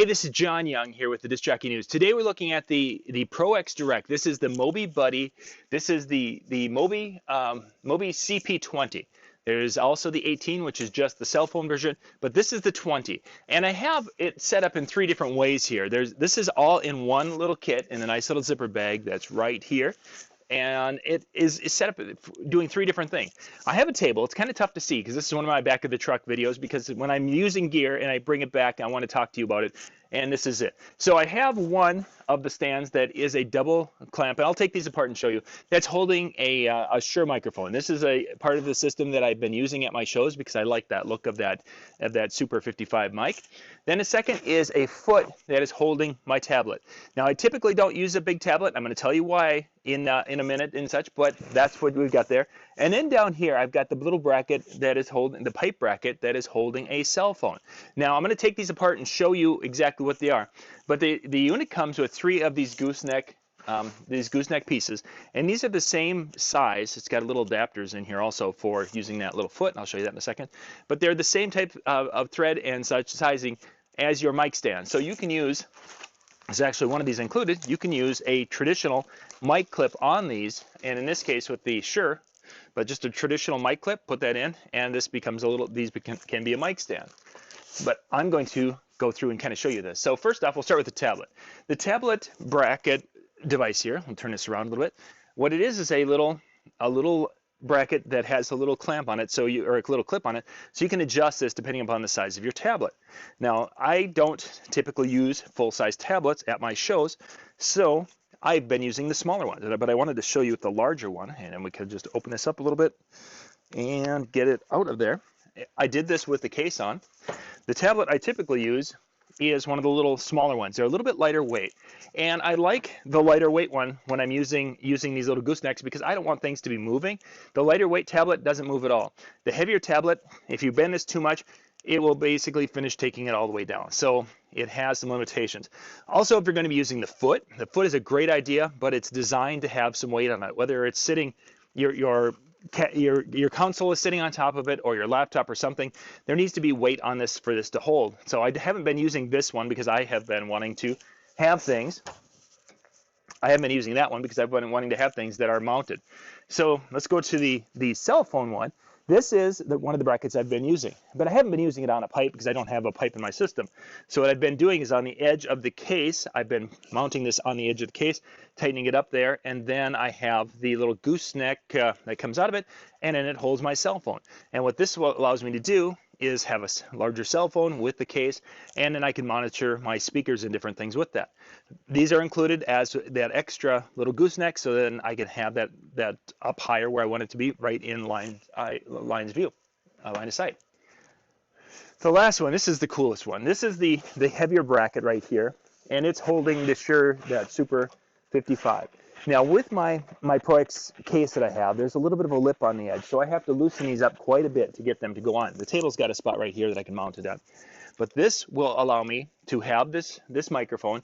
Hey, this is John Young here with the Disc Jockey News. Today we're looking at the ProX Direct. This is the Mobi-Buddy. This is the Mobi CP20. There's also the 18, which is just the cell phone version, but this is the 20. And I have it set up in 3 different ways here. This is all in one little kit in a nice little zipper bag that's right here. And it is set up doing 3 different things. I have a table. It's kind of tough to see because this is one of my back of the truck videos, because when I'm using gear and I bring it back, I want to talk to you about it. And this is it. So I have one of the stands that is a double clamp, and I'll take these apart and show you. That's holding a Shure microphone. This is a part of the system that I've been using at my shows because I like that look of that Super 55 mic. Then a second is a foot that is holding my tablet. Now I typically don't use a big tablet. I'm going to tell you why in a minute and such, but that's what we've got there. And then down here I've got the little bracket that is holding the pipe bracket that is holding a cell phone. Now I'm going to take these apart and show you exactly what they are. But the unit comes with 3 of these gooseneck pieces, and these are the same size. It's got little adapters in here also for using that little foot, and I'll show you that in a second. But they're the same type of thread and such sizing as your mic stand. So you can use, there's actually one of these included, you can use a traditional mic clip on these, and in this case with the Shure, but just a traditional mic clip, put that in, and this becomes can be a mic stand. But I'm going to go through and kind of show you this. So first off, we'll start with the tablet. The tablet bracket device here, I'll turn this around a little bit. What it is a little bracket that has a little clamp on it, or a little clip on it, so you can adjust this depending upon the size of your tablet. Now, I don't typically use full-size tablets at my shows, so I've been using the smaller ones, but I wanted to show you the larger one, and then we could just open this up a little bit and get it out of there. I did this with the case on. The tablet I typically use is one of the little smaller ones. They're a little bit lighter weight, and I like the lighter weight one when I'm using these little goosenecks because I don't want things to be moving. The lighter weight tablet doesn't move at all. The heavier tablet, if you bend this too much, it will basically finish taking it all the way down. So it has some limitations. Also, if you're going to be using the foot is a great idea, but it's designed to have some weight on it. Whether it's sitting, your console is sitting on top of it, or your laptop or something, there needs to be weight on this for this to hold. So I haven't been using this one because I have been wanting to have things. I haven't been using that one because I've been wanting to have things that are mounted. So let's go to the cell phone one. This is one of the brackets I've been using, but I haven't been using it on a pipe because I don't have a pipe in my system. So what I've been doing is on the edge of the case, I've been mounting this on the edge of the case, tightening it up there, and then I have the little gooseneck that comes out of it, and then it holds my cell phone. And what this allows me to do is have a larger cell phone with the case, and then I can monitor my speakers and different things with that. These are included as that extra little gooseneck, so then I can have that up higher where I want it to be, right in line of sight. The last one, this is the coolest one. This is the heavier bracket right here, and it's holding the Shure, that Super 55. Now with my ProX case that I have, there's a little bit of a lip on the edge, so I have to loosen these up quite a bit to get them to go on. The table's got a spot right here that I can mount it on. But this will allow me to have this microphone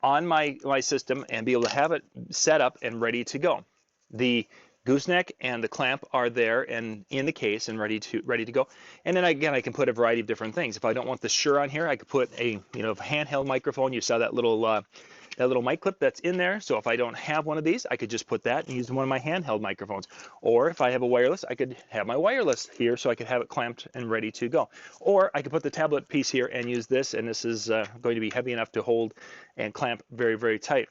on my system and be able to have it set up and ready to go. The gooseneck and the clamp are there and in the case and ready to go. And then again, I can put a variety of different things. If I don't want the Shure on here, I could put a handheld microphone. You saw that little mic clip that's in there. So if I don't have one of these, I could just put that and use one of my handheld microphones. Or if I have a wireless, I could have my wireless here so I could have it clamped and ready to go. Or I could put the tablet piece here and use this, and this is going to be heavy enough to hold and clamp very, very tight.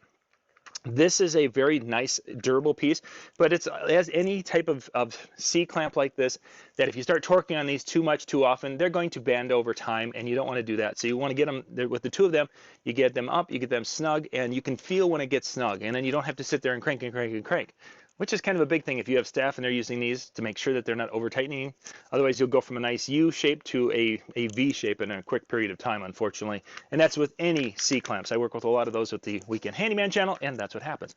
This is a very nice, durable piece, but it has any type of C-clamp like this that if you start torquing on these too much too often, they're going to bend over time, and you don't want to do that. So you want to get them, with the 2 of them, you get them up, you get them snug, and you can feel when it gets snug, and then you don't have to sit there and crank and crank and crank, which is kind of a big thing if you have staff and they're using these to make sure that they're not over-tightening. Otherwise, you'll go from a nice U shape to a V shape in a quick period of time, unfortunately. And that's with any C-clamps. I work with a lot of those with the Weekend Handyman channel, and that's what happens.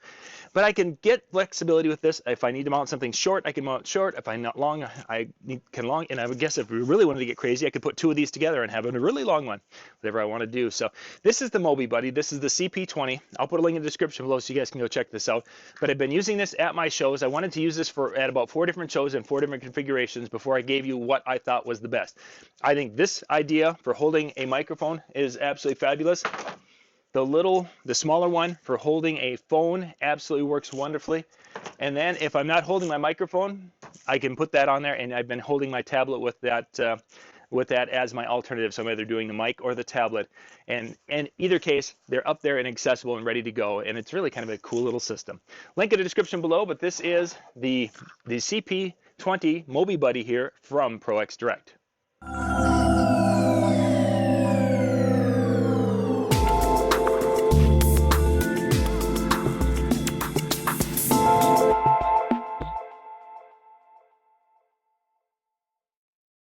But I can get flexibility with this. If I need to mount something short, I can mount short. If I'm not long, I can long. And I would guess if we really wanted to get crazy, I could put 2 of these together and have a really long one, whatever I want to do. So this is the Mobi-Buddy. This is the CP20. I'll put a link in the description below so you guys can go check this out. But I've been using this at my shows. I wanted to use this at about 4 different shows and 4 different configurations before I gave you what I thought was the best. I think this idea for holding a microphone is absolutely fabulous. The smaller one for holding a phone absolutely works wonderfully. And then if I'm not holding my microphone, I can put that on there, and I've been holding my tablet with that as my alternative. So I'm either doing the mic or the tablet, and in either case, they're up there and accessible and ready to go, and it's really kind of a cool little system. Link in the description below, but this is the CP20 Mobi-Buddy here from ProX Direct.